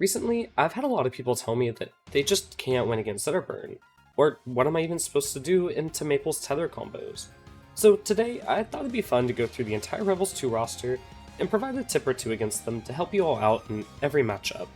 Recently, I've had a lot of people tell me that they just can't win against Zetterburn, or what am I even supposed to do into Maypul's tether combos? So today, I thought it'd be fun to go through the entire Rebels 2 roster and provide a tip or two against them to help you all out in every matchup.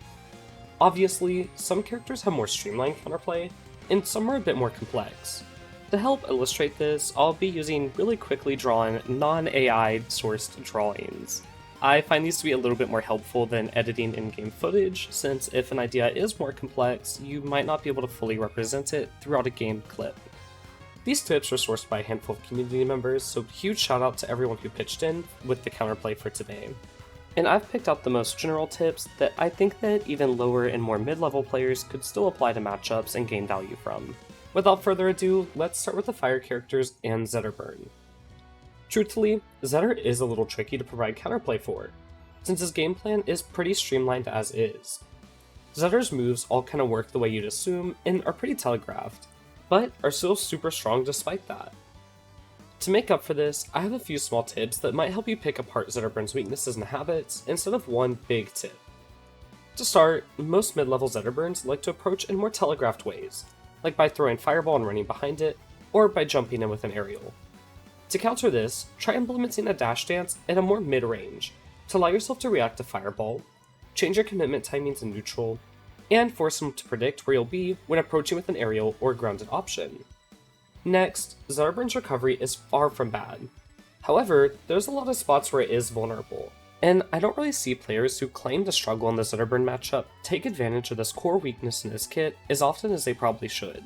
Obviously, some characters have more streamlined counterplay, and some are a bit more complex. To help illustrate this, I'll be using really quickly drawn, non-AI sourced drawings. I find these to be a little bit more helpful than editing in-game footage, since if an idea is more complex, you might not be able to fully represent it throughout a game clip. These tips were sourced by a handful of community members, so huge shout out to everyone who pitched in with the counterplay for today. And I've picked out the most general tips that I think that even lower and more mid-level players could still apply to matchups and gain value from. Without further ado, let's start with the fire characters and Zetterburn. Truthfully, Zetter is a little tricky to provide counterplay for, since his game plan is pretty streamlined as is. Zetter's moves all kind of work the way you'd assume and are pretty telegraphed, but are still super strong despite that. To make up for this, I have a few small tips that might help you pick apart Zetterburn's weaknesses and habits instead of one big tip. To start, most mid-level Zetterburns like to approach in more telegraphed ways, like by throwing Fireball and running behind it, or by jumping in with an aerial. To counter this, try implementing a dash dance at a more mid-range, to allow yourself to react to Fireball, change your commitment timings in neutral, and force him to predict where you'll be when approaching with an aerial or grounded option. Next, Zetterburn's recovery is far from bad. However, there's a lot of spots where it is vulnerable, and I don't really see players who claim to struggle in the Zetterburn matchup take advantage of this core weakness in his kit as often as they probably should.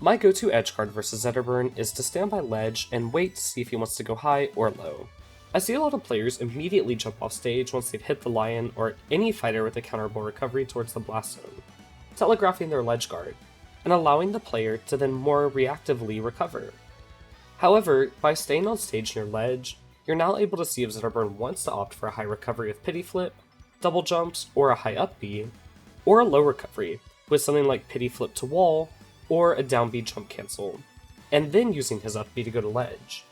My go-to edge card versus Zetterburn is to stand by ledge and wait to see if he wants to go high or low. I see a lot of players immediately jump off stage once they've hit the lion or any fighter with a counterable recovery towards the blast zone, telegraphing their ledge guard, and allowing the player to then more reactively recover. However, by staying on stage near ledge, you're now able to see if Zetterburn wants to opt for a high recovery with pity flip, double jumps, or a high up B, or a low recovery with something like pity flip to wall, or a down B jump cancel, and then using his up B to go to ledge.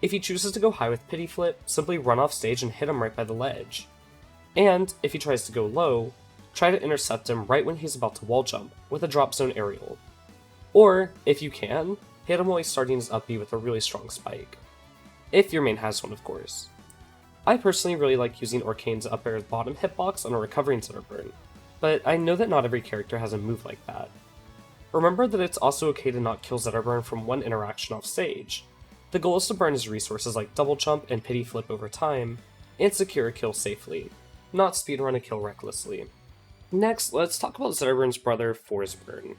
If he chooses to go high with pity flip, simply run off stage and hit him right by the ledge. And if he tries to go low, try to intercept him right when he's about to wall jump with a drop zone aerial. Or, if you can, hit him while he's starting his up B with a really strong spike. If your main has one, of course. I personally really like using Orcane's up air bottom hitbox on a recovering Zetterburn, but I know that not every character has a move like that. Remember that it's also okay to not kill Zetterburn from one interaction off stage. The goal is to burn his resources like double jump and pity flip over time, and secure a kill safely, not speedrun a kill recklessly. Next, let's talk about Zetterburn's brother, Forsburn.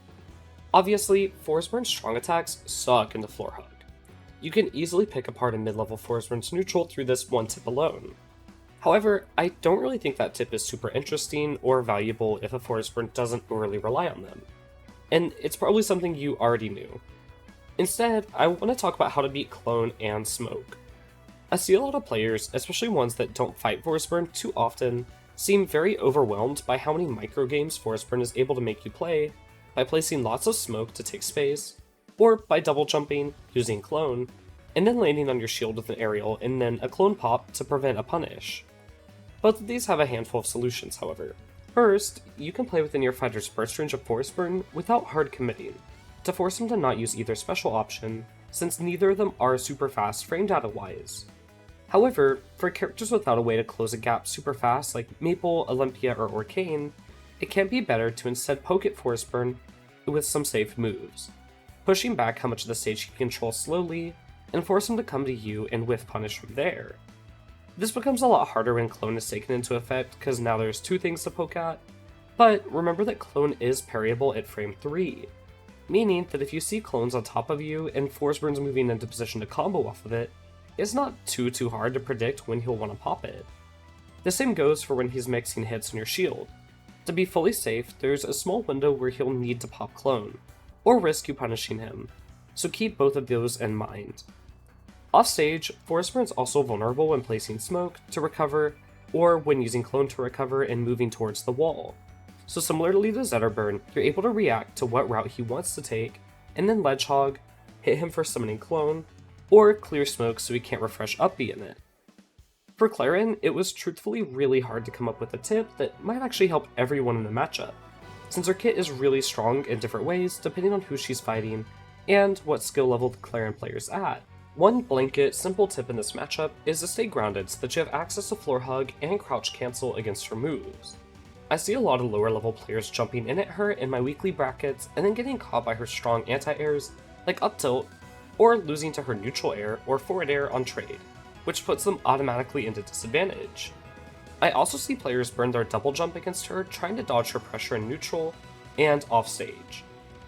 Obviously, Forsburn's strong attacks suck into floor hug. You can easily pick apart a mid-level Forsburn's neutral through this one tip alone. However, I don't really think that tip is super interesting or valuable if a Forsburn doesn't overly rely on them. And it's probably something you already knew. Instead, I want to talk about how to beat Clone and Smoke. I see a lot of players, especially ones that don't fight Forsburn too often, seem very overwhelmed by how many microgames Forsburn is able to make you play by placing lots of smoke to take space, or by double jumping, using Clone, and then landing on your shield with an aerial and then a Clone pop to prevent a punish. Both of these have a handful of solutions, however. First, you can play within your fighter's burst range of Forsburn without hard committing, to force him to not use either special option, since neither of them are super fast frame data wise. However, for characters without a way to close a gap super fast like Maypul, Olympia, or Orcane, it can be better to instead poke at Forsburn with some safe moves, pushing back how much of the stage he can control slowly, and force him to come to you and whiff punish from there. This becomes a lot harder when Clone is taken into effect, because now there's two things to poke at, but remember that Clone is parryable at frame 3, meaning that if you see Clones on top of you and Forsburn's moving into position to combo off of it, it's not too hard to predict when he'll want to pop it. The same goes for when he's mixing hits on your shield. To be fully safe, there's a small window where he'll need to pop Clone, or risk you punishing him, so keep both of those in mind. Offstage, Forsburn's also vulnerable when placing smoke to recover, or when using Clone to recover and moving towards the wall. So similarly to Zetterburn, you're able to react to what route he wants to take, and then ledge hog, hit him for summoning Clone, or clear smoke so he can't refresh up B in it. For Clairen, it was truthfully really hard to come up with a tip that might actually help everyone in the matchup, since her kit is really strong in different ways depending on who she's fighting and what skill level the Clairen player's at. One blanket, simple tip in this matchup is to stay grounded so that you have access to floor hug and crouch cancel against her moves. I see a lot of lower level players jumping in at her in my weekly brackets and then getting caught by her strong anti-airs like up tilt, or losing to her neutral air or forward air on trade, which puts them automatically into disadvantage. I also see players burn their double jump against her trying to dodge her pressure in neutral and offstage,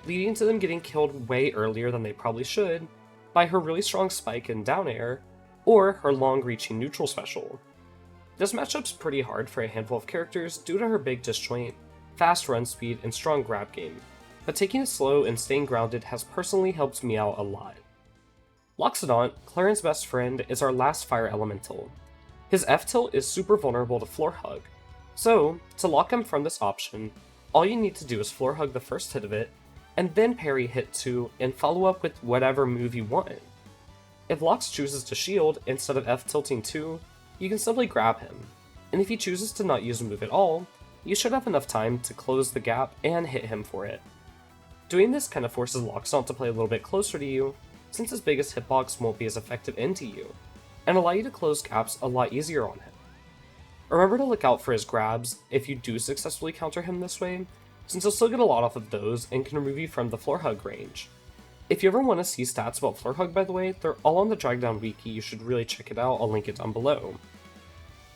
leading to them getting killed way earlier than they probably should by her really strong spike and down air, or her long-reaching neutral special. This matchup's pretty hard for a handful of characters due to her big disjoint, fast run speed, and strong grab game, but taking it slow and staying grounded has personally helped me out a lot. Loxodont, Clairen's best friend, is our last fire elemental. His F-tilt is super vulnerable to floor hug, so to lock him from this option, all you need to do is floor hug the first hit of it, and then parry hit 2 and follow up with whatever move you want. If Lox chooses to shield instead of F-tilting 2, you can simply grab him, and if he chooses to not use a move at all, you should have enough time to close the gap and hit him for it. Doing this kind of forces Loxodont to play a little bit closer to you, since his biggest hitbox won't be as effective into you, and allow you to close gaps a lot easier on him. Remember to look out for his grabs if you do successfully counter him this way, since he'll still get a lot off of those and can remove you from the floor hug range. If you ever want to see stats about floor hug, by the way, they're all on the Dragdown wiki, you should really check it out, I'll link it down below.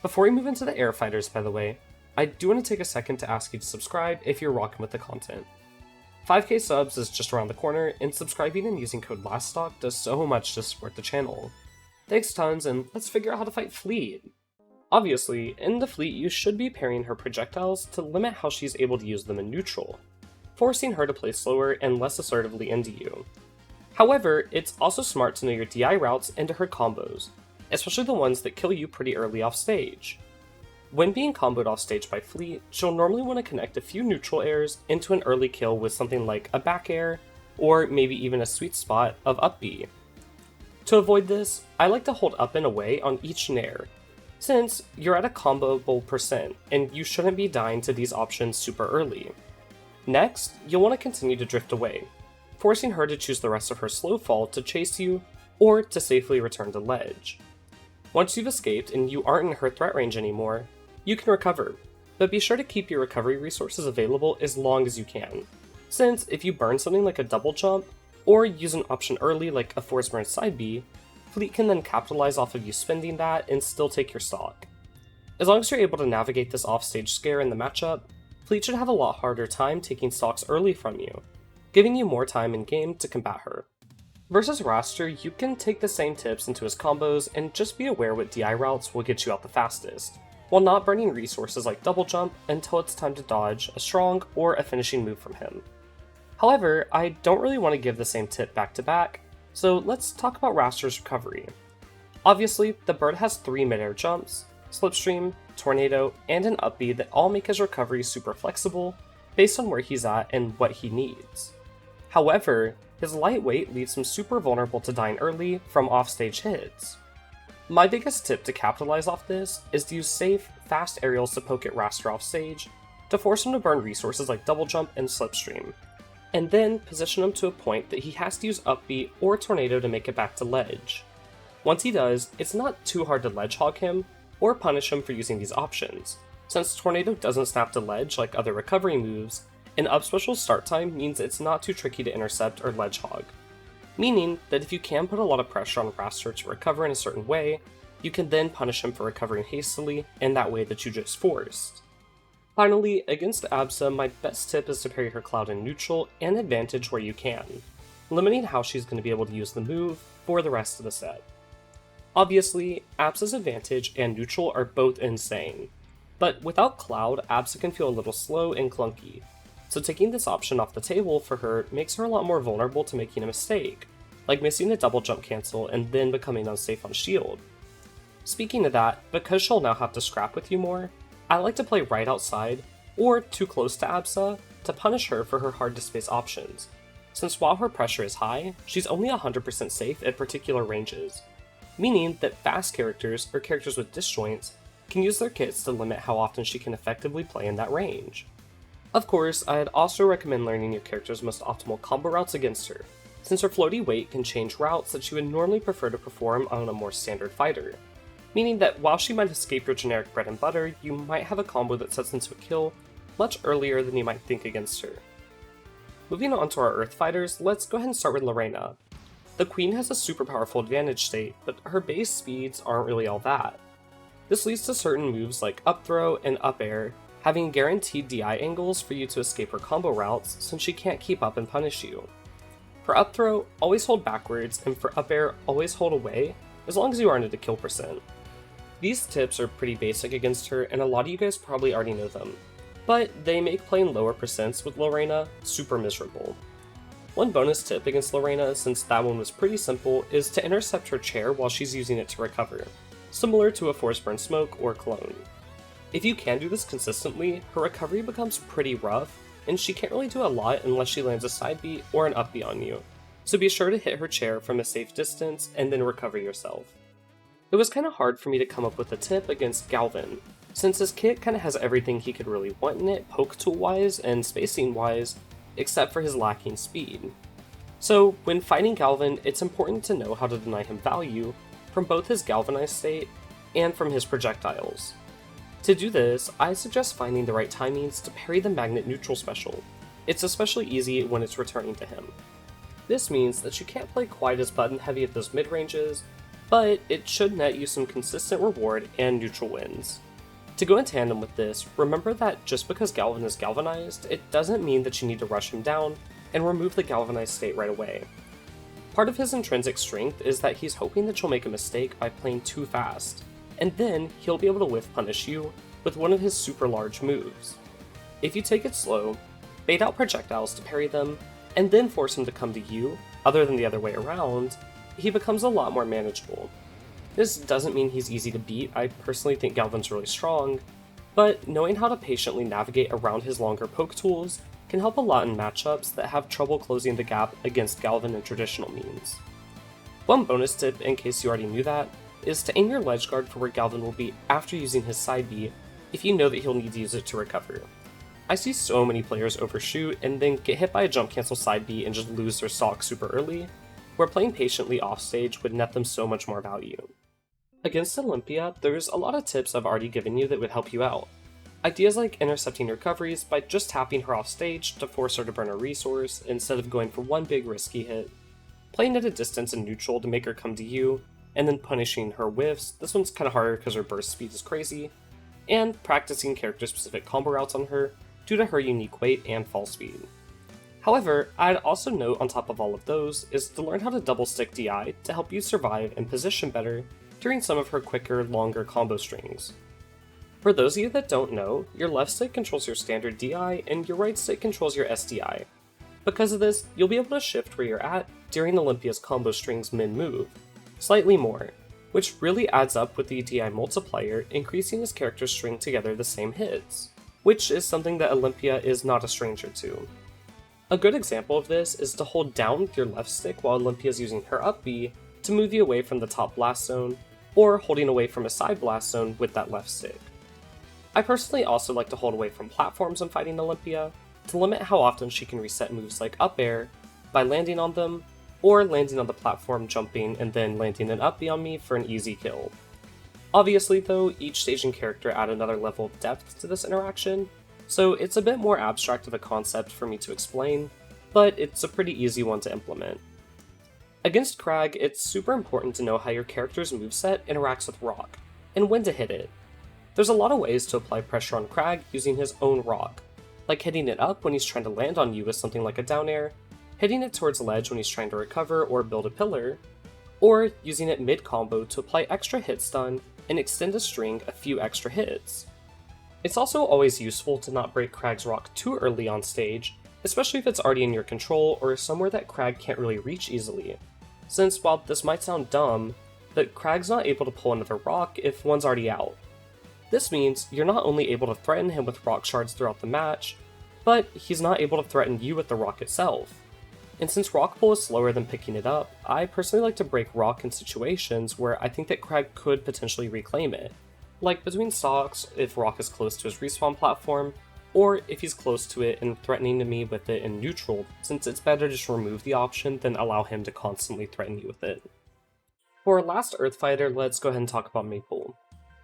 Before we move into the air fighters, by the way, I do want to take a second to ask you to subscribe if you're rocking with the content. 5k subs is just around the corner, and subscribing and using code LASTSTOCK does so much to support the channel. Thanks tons, and let's figure out how to fight Fleet. Obviously, in the Fleet you should be parrying her projectiles to limit how she's able to use them in neutral, forcing her to play slower and less assertively into you. However, it's also smart to know your DI routes into her combos, especially the ones that kill you pretty early off stage. When being comboed off stage by Fleet, she'll normally want to connect a few neutral airs into an early kill with something like a back air, or maybe even a sweet spot of up B. To avoid this, I like to hold up and away on each nair, since you're at a comboable percent and you shouldn't be dying to these options super early. Next, you'll want to continue to drift away, forcing her to choose the rest of her slow fall to chase you or to safely return to ledge. Once you've escaped and you aren't in her threat range anymore, you can recover, but be sure to keep your recovery resources available as long as you can, since if you burn something like a double jump, or use an option early like a Forsburn side B, Fleet can then capitalize off of you spending that and still take your stock. As long as you're able to navigate this offstage scare in the matchup, Fleet should have a lot harder time taking stocks early from you, giving you more time in game to combat her. Versus Wrastor, you can take the same tips into his combos and just be aware what DI routes will get you out the fastest, while not burning resources like double jump until it's time to dodge a strong or a finishing move from him. However, I don't really want to give the same tip back to back, so let's talk about Wrastor's recovery. Obviously, the bird has 3 mid-air jumps, slipstream, tornado, and an up B that all make his recovery super flexible based on where he's at and what he needs. However, his lightweight leaves him super vulnerable to dying early from offstage hits. My biggest tip to capitalize off this is to use safe, fast aerials to poke at Wrastor offstage to force him to burn resources like double jump and slipstream, and then position him to a point that he has to use up B or tornado to make it back to ledge. Once he does, it's not too hard to ledge hog him or punish him for using these options, since tornado doesn't snap to ledge like other recovery moves, and up special start time means it's not too tricky to intercept or ledge hog, meaning that if you can put a lot of pressure on Wrastor to recover in a certain way, you can then punish him for recovering hastily in that way that you just forced. Finally, against Absa, my best tip is to parry her cloud in neutral and advantage where you can, limiting how she's going to be able to use the move for the rest of the set. Obviously, Absa's advantage and neutral are both insane, but without cloud, Absa can feel a little slow and clunky, so taking this option off the table for her makes her a lot more vulnerable to making a mistake, like missing a double jump cancel and then becoming unsafe on shield. Speaking of that, because she'll now have to scrap with you more, I like to play right outside, or too close to Absa, to punish her for her hard to space options, since while her pressure is high, she's only 100% safe at particular ranges. meaning that fast characters or characters with disjoints can use their kits to limit how often she can effectively play in that range. Of course, I'd also recommend learning your character's most optimal combo routes against her, since her floaty weight can change routes that she would normally prefer to perform on a more standard fighter, meaning that while she might escape your generic bread and butter, you might have a combo that sets into a kill much earlier than you might think against her. Moving on to our Earth fighters, let's go ahead and start with Reina. The Queen has a super powerful advantage state, but her base speeds aren't really all that. This leads to certain moves like up throw and up air having guaranteed DI angles for you to escape her combo routes since she can't keep up and punish you. For up throw, always hold backwards, and for up air, always hold away, as long as you aren't at a kill percent. These tips are pretty basic against her, and a lot of you guys probably already know them, but they make playing lower percents with Reina super miserable. One bonus tip against Reina, since that one was pretty simple, is to intercept her chair while she's using it to recover, similar to a Forsburn smoke or clone. If you can do this consistently, her recovery becomes pretty rough, and she can't really do a lot unless she lands a side B or an up B on you, so be sure to hit her chair from a safe distance and then recover yourself. It was kinda hard for me to come up with a tip against Galvan, since his kit kinda has everything he could really want in it poke tool wise and spacing wise, except for his lacking speed. So when fighting Galvan, it's important to know how to deny him value from both his galvanized state and from his projectiles. To do this, I suggest finding the right timings to parry the magnet neutral special. It's especially easy when it's returning to him. This means that you can't play quite as button heavy at those mid ranges, but it should net you some consistent reward and neutral wins. To go in tandem with this, remember that just because Galvan is galvanized, it doesn't mean that you need to rush him down and remove the galvanized state right away. Part of his intrinsic strength is that he's hoping that you'll make a mistake by playing too fast, and then he'll be able to whiff punish you with one of his super large moves. If you take it slow, bait out projectiles to parry them, and then force him to come to you, other than the other way around, he becomes a lot more manageable. This doesn't mean he's easy to beat. I personally think Galvan's really strong, but knowing how to patiently navigate around his longer poke tools can help a lot in matchups that have trouble closing the gap against Galvan in traditional means. One bonus tip, in case you already knew that, is to aim your ledge guard for where Galvan will be after using his side B if you know that he'll need to use it to recover. I see so many players overshoot and then get hit by a jump cancel side B and just lose their stock super early, where playing patiently offstage would net them so much more value. Against Olympia, there's a lot of tips I've already given you that would help you out. Ideas like intercepting recoveries by just tapping her off stage to force her to burn a resource instead of going for one big risky hit, playing at a distance in neutral to make her come to you, and then punishing her whiffs. This one's kinda harder because her burst speed is crazy, and practicing character-specific combo routes on her due to her unique weight and fall speed. However, I'd also note on top of all of those is to learn how to double stick DI to help you survive and position better during some of her quicker, longer combo strings. For those of you that don't know, your left stick controls your standard DI and your right stick controls your SDI. Because of this, you'll be able to shift where you're at during Olympia's combo strings mid-move, slightly more, which really adds up with the DI multiplier, increasing his character's string together the same hits, which is something that Olympia is not a stranger to. A good example of this is to hold down with your left stick while Olympia is using her up B to move you away from the top blast zone, or holding away from a side blast zone with that left stick. I personally also like to hold away from platforms when fighting Olympia, to limit how often she can reset moves like up air by landing on them, or landing on the platform jumping and then landing an up B on me for an easy kill. Obviously though, each stage and character add another level of depth to this interaction, so it's a bit more abstract of a concept for me to explain, but it's a pretty easy one to implement. Against Kragg, it's super important to know how your character's moveset interacts with rock, and when to hit it. There's a lot of ways to apply pressure on Kragg using his own rock, like hitting it up when he's trying to land on you with something like a down air, hitting it towards the ledge when he's trying to recover or build a pillar, or using it mid-combo to apply extra hit stun and extend a string a few extra hits. It's also always useful to not break Kragg's rock too early on stage, especially if it's already in your control or somewhere that Kragg can't really reach easily, since while this might sound dumb, but Kragg's not able to pull another rock if one's already out. This means you're not only able to threaten him with rock shards throughout the match, but he's not able to threaten you with the rock itself. And since Rock Pull is slower than picking it up, I personally like to break Rock in situations where I think that Kragg could potentially reclaim it, like between stocks if Rock is close to his respawn platform, or if he's close to it and threatening me with it in neutral, since it's better to just remove the option than allow him to constantly threaten you with it. For our last Earth Fighter, let's go ahead and talk about Maypul.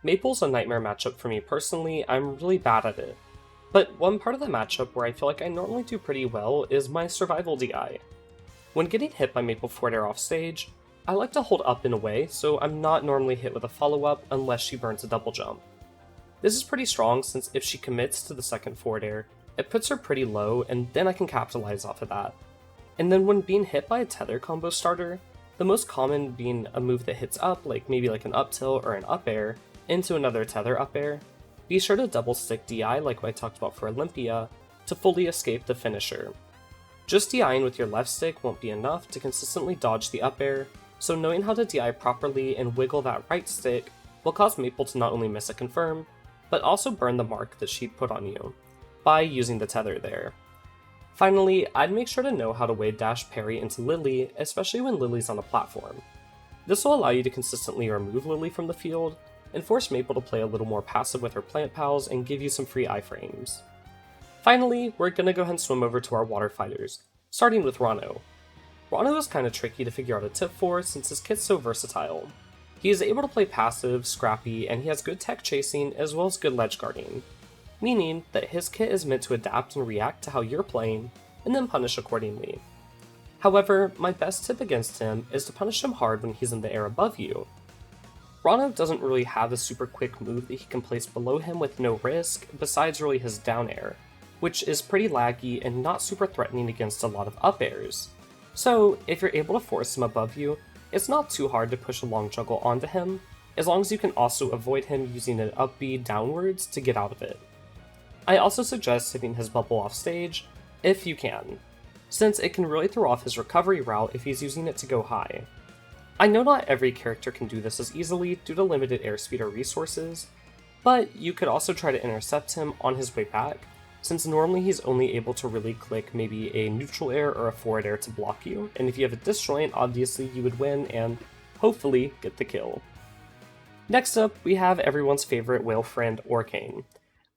Maypul's a nightmare matchup for me personally. I'm really bad at it. But one part of the matchup where I feel like I normally do pretty well is my survival DI. When getting hit by Maypul forward air off stage, I like to hold up and away so I'm not normally hit with a follow-up unless she burns a double jump. This is pretty strong since if she commits to the second forward air, it puts her pretty low and then I can capitalize off of that. And then when being hit by a tether combo starter, the most common being a move that hits up, like maybe like an up tilt or an up air, into another tether up air, be sure to double stick DI like what I talked about for Olympia to fully escape the finisher. Just DIing with your left stick won't be enough to consistently dodge the up air, so knowing how to DI properly and wiggle that right stick will cause Maypul to not only miss a confirm, but also burn the mark that she put on you, by using the tether there. Finally, I'd make sure to know how to wave dash parry into Lily, especially when Lily's on a platform. This will allow you to consistently remove Lily from the field, and force Maypul to play a little more passive with her plant pals and give you some free iframes. Finally, we're gonna go ahead and swim over to our water fighters, starting with Ranno. Ranno is kinda tricky to figure out a tip for since his kit's so versatile. He is able to play passive, scrappy, and he has good tech chasing as well as good ledge guarding, meaning that his kit is meant to adapt and react to how you're playing, and then punish accordingly. However, my best tip against him is to punish him hard when he's in the air above you. Ranno doesn't really have a super quick move that he can place below him with no risk, besides really his down air, which is pretty laggy and not super threatening against a lot of up airs. So, if you're able to force him above you, it's not too hard to push a long juggle onto him, as long as you can also avoid him using an up B downwards to get out of it. I also suggest hitting his bubble off stage, if you can, since it can really throw off his recovery route if he's using it to go high. I know not every character can do this as easily due to limited airspeed or resources, but you could also try to intercept him on his way back, since normally he's only able to really click maybe a neutral air or a forward air to block you, and if you have a disjoint, obviously you would win and hopefully get the kill. Next up, we have everyone's favorite whale friend, Orcane.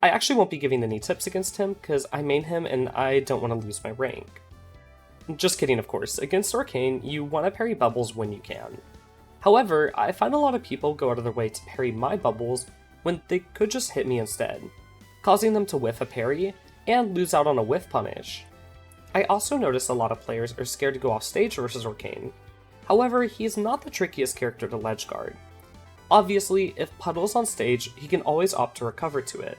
I actually won't be giving any tips against him because I main him and I don't want to lose my rank. Just kidding, of course. Against Orcane, you want to parry bubbles when you can. However, I find a lot of people go out of their way to parry my bubbles when they could just hit me instead, causing them to whiff a parry and lose out on a whiff punish. I also notice a lot of players are scared to go off stage versus Orcane. However, he is not the trickiest character to ledge guard. Obviously, if Puddle's on stage, he can always opt to recover to it,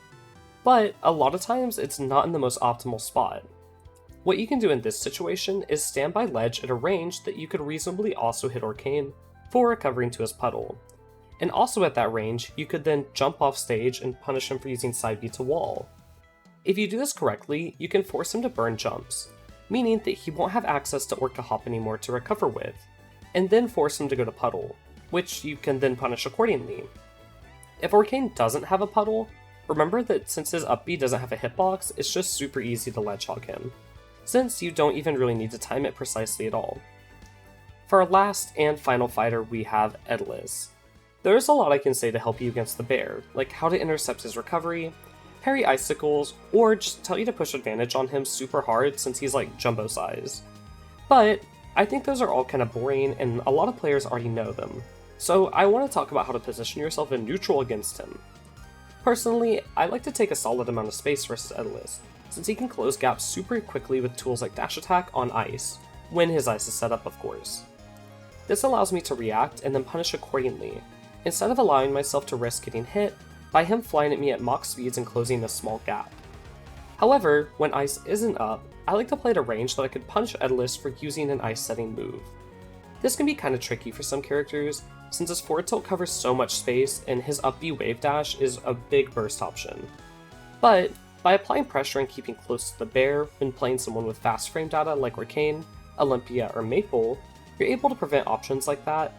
but a lot of times it's not in the most optimal spot. What you can do in this situation is stand by ledge at a range that you could reasonably also hit Orcane for recovering to his puddle. And also at that range, you could then jump off stage and punish him for using side B to wall. If you do this correctly, you can force him to burn jumps, meaning that he won't have access to Orca Hop anymore to recover with, and then force him to go to puddle, which you can then punish accordingly. If Orcane doesn't have a puddle, remember that since his up B doesn't have a hitbox, it's just super easy to ledge hog him, since you don't even really need to time it precisely at all. For our last and final fighter, we have Etalus. There's a lot I can say to help you against the bear, like how to intercept his recovery, parry icicles, or just tell you to push advantage on him super hard since he's like jumbo size. But I think those are all kind of boring and a lot of players already know them, so I want to talk about how to position yourself in neutral against him. Personally, I like to take a solid amount of space versus Etalus, since he can close gaps super quickly with tools like dash attack on ice, when his ice is set up of course. This allows me to react and then punish accordingly, instead of allowing myself to risk getting hit by him flying at me at mock speeds and closing a small gap. However, when ice isn't up, I like to play at a range that I could punish Etalus for using an ice setting move. This can be kinda tricky for some characters, since his forward tilt covers so much space and his up B wave dash is a big burst option. But by applying pressure and keeping close to the bear when playing someone with fast frame data like Orcane, Olympia, or Maypul, you're able to prevent options like that,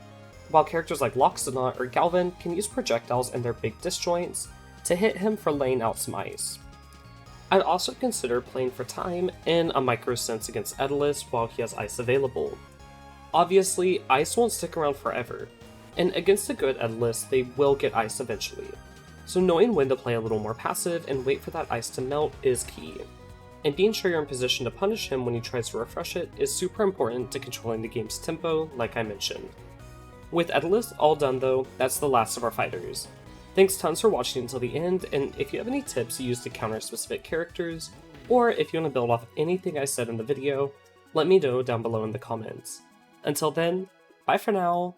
while characters like Loxodont or Galvan can use projectiles and their big disjoints to hit him for laying out some ice. I'd also consider playing for time in a Micro Sense against Etalus while he has Ice available. Obviously, Ice won't stick around forever, and against a good Etalus, they will get Ice eventually. So knowing when to play a little more passive and wait for that Ice to melt is key. And being sure you're in position to punish him when he tries to refresh it is super important to controlling the game's tempo, like I mentioned. With Etalus all done though, that's the last of our fighters. Thanks tons for watching until the end, and if you have any tips you use to counter specific characters, or if you want to build off anything I said in the video, let me know down below in the comments. Until then, bye for now.